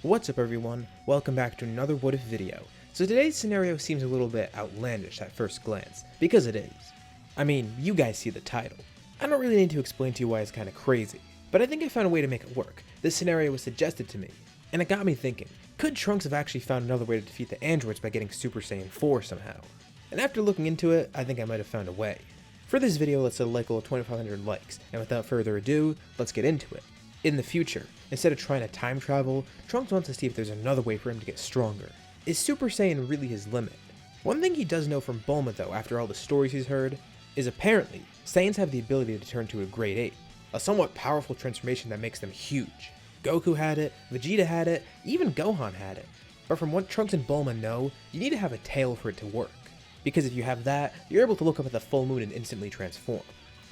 What's up everyone, welcome back to another What If video. So today's scenario seems a little bit outlandish at first glance, because it is. I mean, you guys see the title. I don't really need to explain to you why it's kinda crazy, but I think I found a way to make it work. This scenario was suggested to me, and it got me thinking, could Trunks have actually found another way to defeat the androids by getting Super Saiyan 4 somehow? And after looking into it, I think I might have found a way. For this video, let's set a like goal of 2,500 likes, and without further ado, let's get into it. In the future, instead of trying to time travel, Trunks wants to see if there's another way for him to get stronger. Is Super Saiyan really his limit? One thing he does know from Bulma though, after all the stories he's heard, is apparently, Saiyans have the ability to turn to a Great Ape, a somewhat powerful transformation that makes them huge. Goku had it, Vegeta had it, even Gohan had it. But from what Trunks and Bulma know, you need to have a tail for it to work. Because if you have that, you're able to look up at the full moon and instantly transform.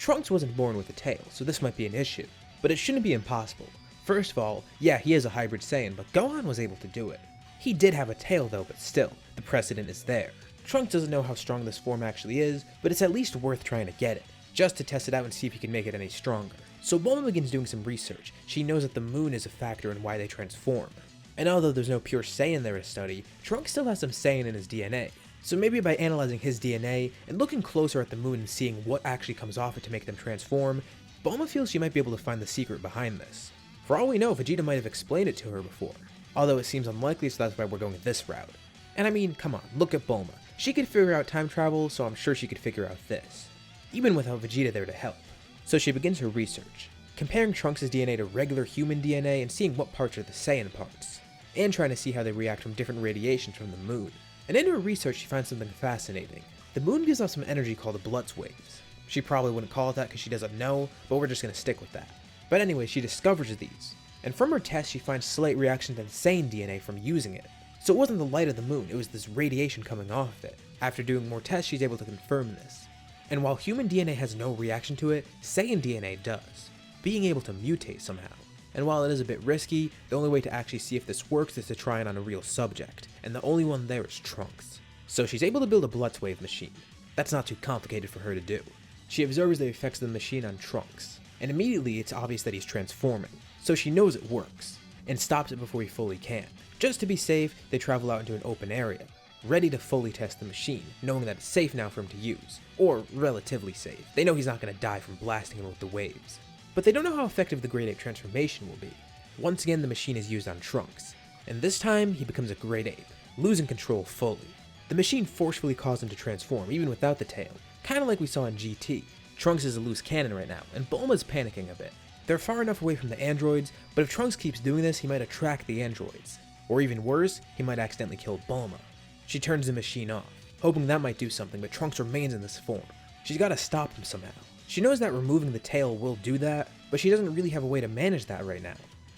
Trunks wasn't born with a tail, so this might be an issue. But it shouldn't be impossible. First of all, yeah, he is a hybrid Saiyan, but Gohan was able to do it. He did have a tail though, but still, the precedent is there. Trunks doesn't know how strong this form actually is, but it's at least worth trying to get it, just to test it out and see if he can make it any stronger. So Bulma begins doing some research. She knows that the moon is a factor in why they transform. And although there's no pure Saiyan there to study, Trunks still has some Saiyan in his DNA. So maybe by analyzing his DNA and looking closer at the moon and seeing what actually comes off it to make them transform, Bulma feels she might be able to find the secret behind this. For all we know, Vegeta might have explained it to her before, although it seems unlikely, so that's why we're going this route. And I mean, come on, look at Bulma. She could figure out time travel, so I'm sure she could figure out this, even without Vegeta there to help. So she begins her research, comparing Trunks' DNA to regular human DNA and seeing what parts are the Saiyan parts, and trying to see how they react from different radiations from the moon. And in her research, she finds something fascinating. The moon gives off some energy called the Blutz waves. She probably wouldn't call it that because she doesn't know, but we're just going to stick with that. But anyway, she discovers these, and from her test she finds slight reaction to Saiyan DNA from using it. So it wasn't the light of the moon, it was this radiation coming off it. After doing more tests, she's able to confirm this. And while human DNA has no reaction to it, Saiyan DNA does, being able to mutate somehow. And while it is a bit risky, the only way to actually see if this works is to try it on a real subject, and the only one there is Trunks. So she's able to build a Blutz wave machine. That's not too complicated for her to do. She observes the effects of the machine on Trunks, and immediately it's obvious that he's transforming, so she knows it works, and stops it before he fully can. Just to be safe, they travel out into an open area, ready to fully test the machine, knowing that it's safe now for him to use, or relatively safe. They know he's not going to die from blasting him with the waves. But they don't know how effective the Great Ape transformation will be. Once again, the machine is used on Trunks, and this time he becomes a Great Ape, losing control fully. The machine forcefully caused him to transform, even without the tail. Kinda like we saw in GT. Trunks is a loose cannon right now, and Bulma's panicking a bit. They're far enough away from the androids, but if Trunks keeps doing this, he might attract the androids. Or even worse, he might accidentally kill Bulma. She turns the machine off, hoping that might do something, but Trunks remains in this form. She's gotta stop him somehow. She knows that removing the tail will do that, but she doesn't really have a way to manage that right now.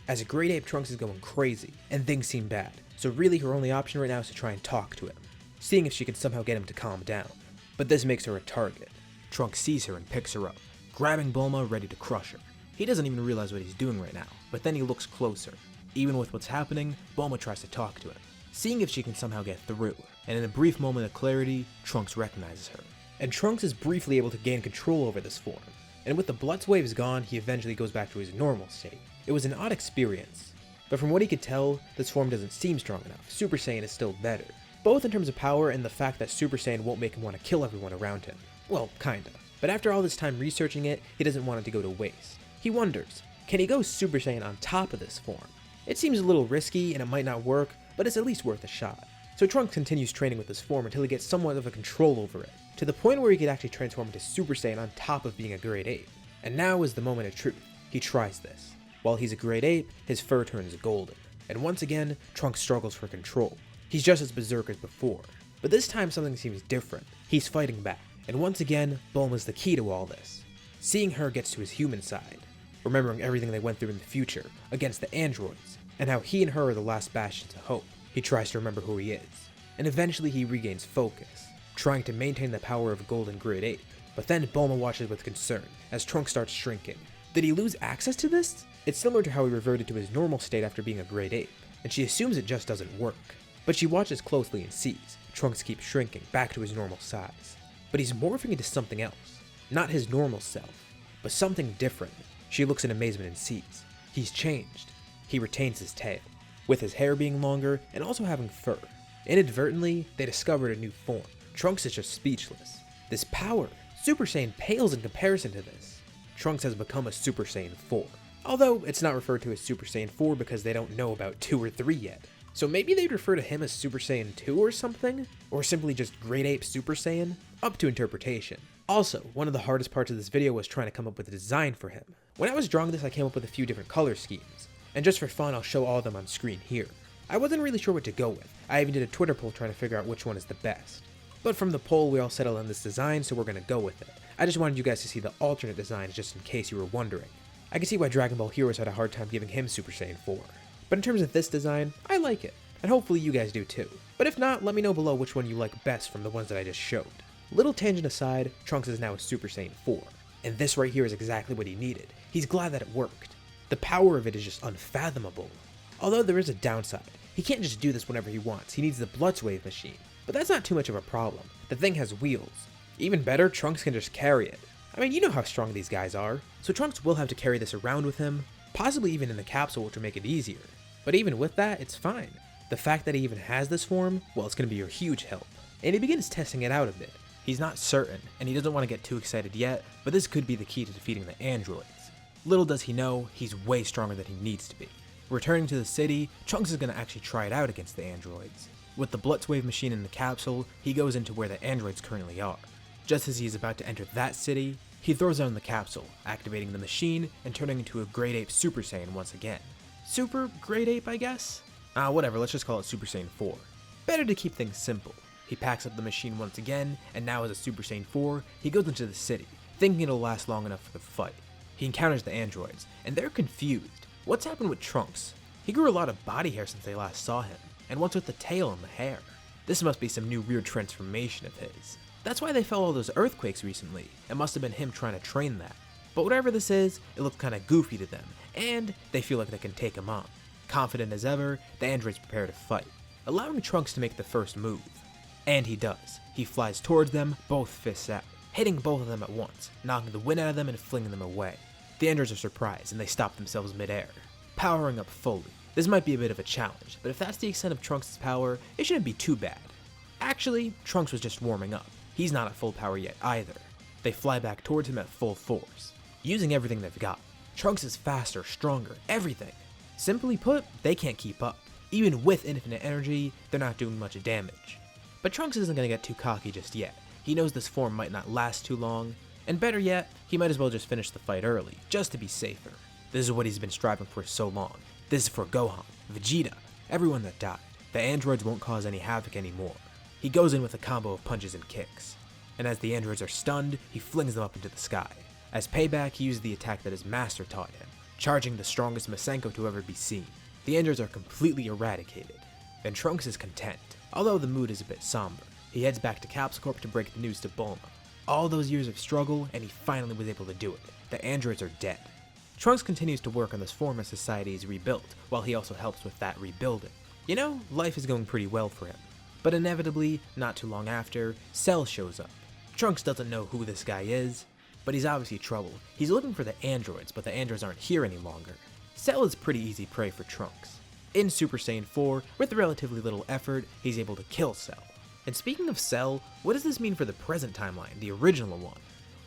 As a Great Ape, Trunks is going crazy, and things seem bad, so really her only option right now is to try and talk to him, seeing if she can somehow get him to calm down. But this makes her a target. Trunks sees her and picks her up, grabbing Bulma ready to crush her. He doesn't even realize what he's doing right now, but then he looks closer. Even with what's happening, Bulma tries to talk to him, seeing if she can somehow get through, and in a brief moment of clarity, Trunks recognizes her. And Trunks is briefly able to gain control over this form, and with the Blutz waves gone, he eventually goes back to his normal state. It was an odd experience, but from what he could tell, this form doesn't seem strong enough. Super Saiyan is still better, both in terms of power and the fact that Super Saiyan won't make him want to kill everyone around him. Well, kinda. But after all this time researching it, he doesn't want it to go to waste. He wonders, can he go Super Saiyan on top of this form? It seems a little risky and it might not work, but it's at least worth a shot. So Trunks continues training with this form until he gets somewhat of a control over it, to the point where he could actually transform into Super Saiyan on top of being a Great Ape. And now is the moment of truth. He tries this. While he's a Great Ape, his fur turns golden. And once again, Trunks struggles for control. He's just as berserk as before. But this time something seems different. He's fighting back. And once again, Bulma's the key to all this. Seeing her gets to his human side, remembering everything they went through in the future, against the androids, and how he and her are the last bastions of hope. He tries to remember who he is. And eventually he regains focus, trying to maintain the power of a golden Great Ape. But then Bulma watches with concern, as Trunks starts shrinking. Did he lose access to this? It's similar to how he reverted to his normal state after being a Great Ape, and she assumes it just doesn't work. But she watches closely and sees Trunks keeps shrinking back to his normal size. But he's morphing into something else. Not his normal self, but something different. She looks in amazement and sees. He's changed. He retains his tail. with his hair being longer and also having fur. Inadvertently, they discovered a new form. Trunks is just speechless. This power, Super Saiyan pales in comparison to this. Trunks has become a Super Saiyan 4. Although, it's not referred to as Super Saiyan 4 because they don't know about 2 or 3 yet. So maybe they'd refer to him as Super Saiyan 2 or something? Or simply just Great Ape Super Saiyan? Up to interpretation. Also, one of the hardest parts of this video was trying to come up with a design for him. When I was drawing this, I came up with a few different color schemes. And just for fun, I'll show all of them on screen here. I wasn't really sure what to go with. I even did a Twitter poll trying to figure out which one is the best. But from the poll, we all settled on this design, so we're gonna go with it. I just wanted you guys to see the alternate designs just in case you were wondering. I can see why Dragon Ball Heroes had a hard time giving him Super Saiyan 4. But in terms of this design, I like it. And hopefully you guys do too. But if not, let me know below which one you like best from the ones that I just showed. Little tangent aside, Trunks is now a Super Saiyan 4. And this right here is exactly what he needed. He's glad that it worked. The power of it is just unfathomable. Although there is a downside. He can't just do this whenever he wants. He needs the Blitzwave machine. But that's not too much of a problem. The thing has wheels. Even better, Trunks can just carry it. I mean, you know how strong these guys are. So Trunks will have to carry this around with him, possibly even in the capsule, which will make it easier. But even with that, it's fine. The fact that he even has this form, well, it's going to be a huge help. And he begins testing it out a bit. He's not certain, and he doesn't want to get too excited yet, but this could be the key to defeating the androids. Little does he know, he's way stronger than he needs to be. Returning to the city, Trunks is going to actually try it out against the androids. With the Blitzwave machine in the capsule, he goes into where the androids currently are. Just as he is about to enter that city, he throws down the capsule, activating the machine and turning into a Great Ape Super Saiyan once again. Super Great Ape, I guess? Whatever, let's just call it Super Saiyan 4. Better to keep things simple. He packs up the machine once again, and now as a Super Saiyan 4, he goes into the city, thinking it'll last long enough for the fight. He encounters the androids, and they're confused. What's happened with Trunks? He grew a lot of body hair since they last saw him, and what's with the tail and the hair? This must be some new weird transformation of his. That's why they felt all those earthquakes recently. It must have been him trying to train that. But whatever this is, it looks kinda goofy to them, and they feel like they can take him on. Confident as ever, the androids prepare to fight, allowing Trunks to make the first move. And he does. He flies towards them, both fists out, hitting both of them at once, knocking the wind out of them and flinging them away. The androids are surprised, and they stop themselves midair, powering up fully. This might be a bit of a challenge, but if that's the extent of Trunks' power, it shouldn't be too bad. Actually, Trunks was just warming up. He's not at full power yet either. They fly back towards him at full force, using everything they've got. Trunks is faster, stronger, everything. Simply put, they can't keep up. Even with infinite energy, they're not doing much damage. But Trunks isn't going to get too cocky just yet. He knows this form might not last too long, and better yet, he might as well just finish the fight early, just to be safer. This is what he's been striving for so long. This is for Gohan, Vegeta, everyone that died. The androids won't cause any havoc anymore. He goes in with a combo of punches and kicks. And as the androids are stunned, he flings them up into the sky. As payback, he uses the attack that his master taught him, charging the strongest Masenko to ever be seen. The androids are completely eradicated. And Trunks is content, although the mood is a bit somber. He heads back to Capsule Corp to break the news to Bulma. All those years of struggle, and he finally was able to do it. The androids are dead. Trunks continues to work on this form as society is rebuilt, while he also helps with that rebuilding. You know, life is going pretty well for him. But inevitably, not too long after, Cell shows up. Trunks doesn't know who this guy is, but he's obviously trouble. He's looking for the androids, but the androids aren't here any longer. Cell is pretty easy prey for Trunks. In Super Saiyan 4, with relatively little effort, he's able to kill Cell. And speaking of Cell, what does this mean for the present timeline, the original one?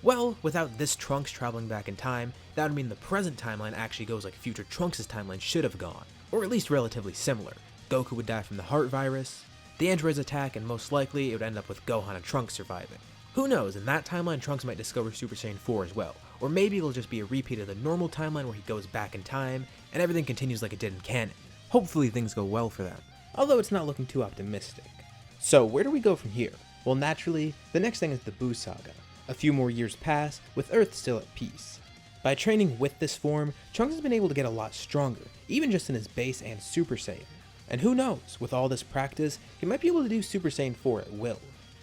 Well, without this Trunks traveling back in time, that would mean the present timeline actually goes like future Trunks' timeline should have gone, or at least relatively similar. Goku would die from the heart virus, the androids attack, and most likely it would end up with Gohan and Trunks surviving. Who knows, in that timeline Trunks might discover Super Saiyan 4 as well, or maybe it'll just be a repeat of the normal timeline where he goes back in time, and everything continues like it did in canon. Hopefully things go well for them, although it's not looking too optimistic. So where do we go from here? Well, naturally, the next thing is the Buu saga. A few more years pass, with Earth still at peace. By training with this form, Trunks has been able to get a lot stronger, even just in his base and Super Saiyan. And who knows, with all this practice, he might be able to do Super Saiyan 4 at will.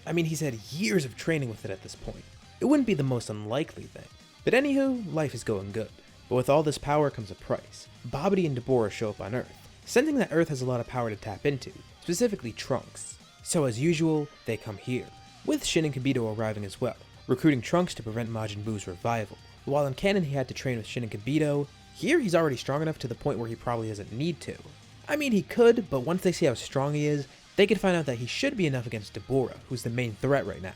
I mean, he's had years of training with it at this point. It wouldn't be the most unlikely thing. But anywho, life is going good. But with all this power comes a price. Babidi and Dabura show up on Earth, sensing that Earth has a lot of power to tap into, specifically Trunks. So as usual, they come here, with Shin and Kibito arriving as well, recruiting Trunks to prevent Majin Buu's revival. While in canon he had to train with Shin and Kibito, here he's already strong enough to the point where he probably doesn't need to. I mean, he could, but once they see how strong he is, they could find out that he should be enough against Dabura, who's the main threat right now.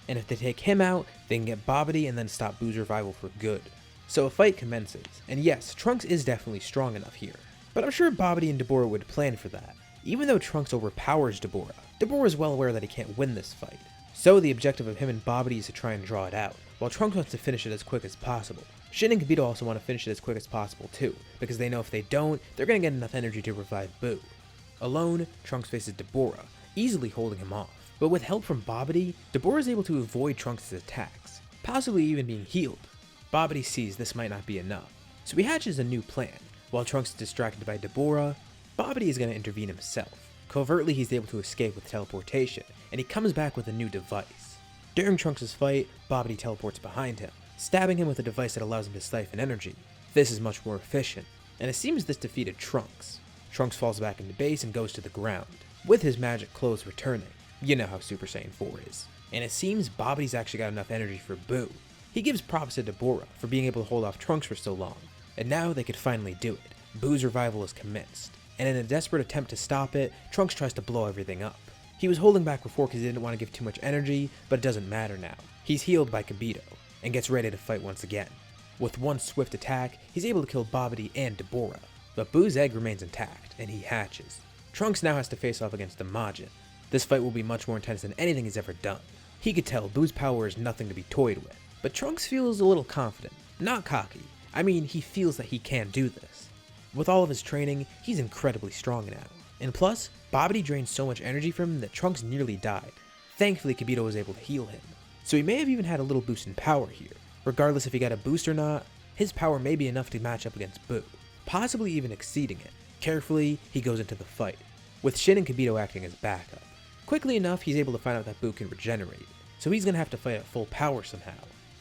And if they take him out, they can get Babidi and then stop Buu's revival for good. So a fight commences, and yes, Trunks is definitely strong enough here. But I'm sure Babidi and Dabura would plan for that. Even though Trunks overpowers Dabura, Dabura is well aware that he can't win this fight. So the objective of him and Babidi is to try and draw it out, while Trunks wants to finish it as quick as possible. Shin and Kibito also want to finish it as quick as possible too, because they know if they don't, they're going to get enough energy to revive Buu. Alone, Trunks faces Dabura, easily holding him off. But with help from Babidi, Dabura is able to avoid Trunks' attacks, possibly even being healed. Babidi sees this might not be enough, so he hatches a new plan. While Trunks is distracted by Dabura, Babidi is going to intervene himself. Covertly, he's able to escape with teleportation, and he comes back with a new device. During Trunks' fight, Babidi teleports behind him, stabbing him with a device that allows him to siphon energy. This is much more efficient, and it seems this defeated Trunks. Trunks falls back into base and goes to the ground, with his magic clothes returning. You know how Super Saiyan 4 is. And it seems Babidi's actually got enough energy for Buu. He gives props to Dabura for being able to hold off Trunks for so long, and now they could finally do it. Buu's revival is commenced, and in a desperate attempt to stop it, Trunks tries to blow everything up. He was holding back before because he didn't want to give too much energy, but it doesn't matter now. He's healed by Kibito, and gets ready to fight once again. With one swift attack, he's able to kill Babidi and Dabura, but Buu's egg remains intact, and he hatches. Trunks now has to face off against the Majin. This fight will be much more intense than anything he's ever done. He could tell Buu's power is nothing to be toyed with, but Trunks feels a little confident, not cocky. I mean, he feels that he can do this. With all of his training, he's incredibly strong now. And plus, Babidi drained so much energy from him that Trunks nearly died. Thankfully, Kibito was able to heal him. So he may have even had a little boost in power here. Regardless if he got a boost or not, his power may be enough to match up against Buu, possibly even exceeding it. Carefully, he goes into the fight, with Shin and Kibito acting as backup. Quickly enough, he's able to find out that Buu can regenerate, so he's going to have to fight at full power somehow.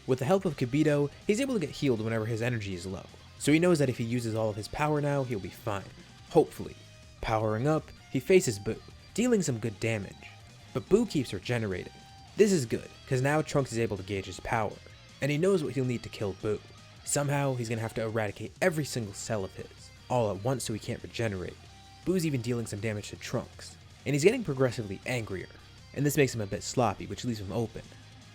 With the help of Kibito, he's able to get healed whenever his energy is low, so he knows that if he uses all of his power now, he'll be fine. Hopefully. Powering up, he faces Buu, dealing some good damage. But Buu keeps regenerating. This is good, because now Trunks is able to gauge his power, and he knows what he'll need to kill Buu. Somehow, he's going to have to eradicate every single cell of his, all at once so he can't regenerate. Buu's even dealing some damage to Trunks, and he's getting progressively angrier, and this makes him a bit sloppy, which leaves him open.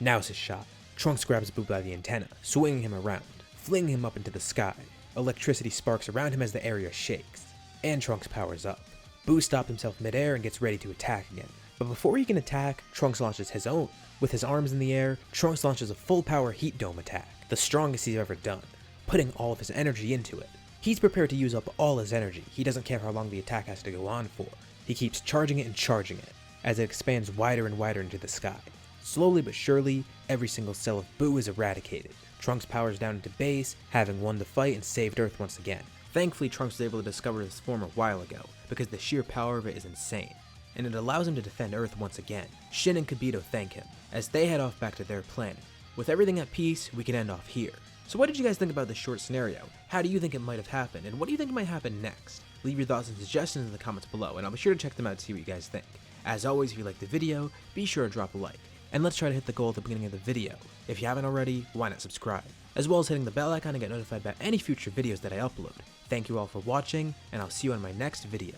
Now's his shot. Trunks grabs Buu by the antenna, swinging him around, flinging him up into the sky. Electricity sparks around him as the area shakes, and Trunks powers up. Buu stops himself midair and gets ready to attack again. But before he can attack, Trunks launches his own. With his arms in the air, Trunks launches a full power heat dome attack, the strongest he's ever done, putting all of his energy into it. He's prepared to use up all his energy. He doesn't care how long the attack has to go on for. He keeps charging it and charging it, as it expands wider and wider into the sky. Slowly but surely, every single cell of Buu is eradicated. Trunks powers down into base, having won the fight and saved Earth once again. Thankfully, Trunks was able to discover this form a while ago, because the sheer power of it is insane, and it allows him to defend Earth once again. Shin and Kibito thank him, as they head off back to their planet. With everything at peace, we can end off here. So what did you guys think about this short scenario? How do you think it might have happened, and what do you think might happen next? Leave your thoughts and suggestions in the comments below, and I'll be sure to check them out to see what you guys think. As always, if you liked the video, be sure to drop a like, and let's try to hit the goal at the beginning of the video. If you haven't already, why not subscribe? As well as hitting the bell icon to get notified about any future videos that I upload. Thank you all for watching, and I'll see you on my next video.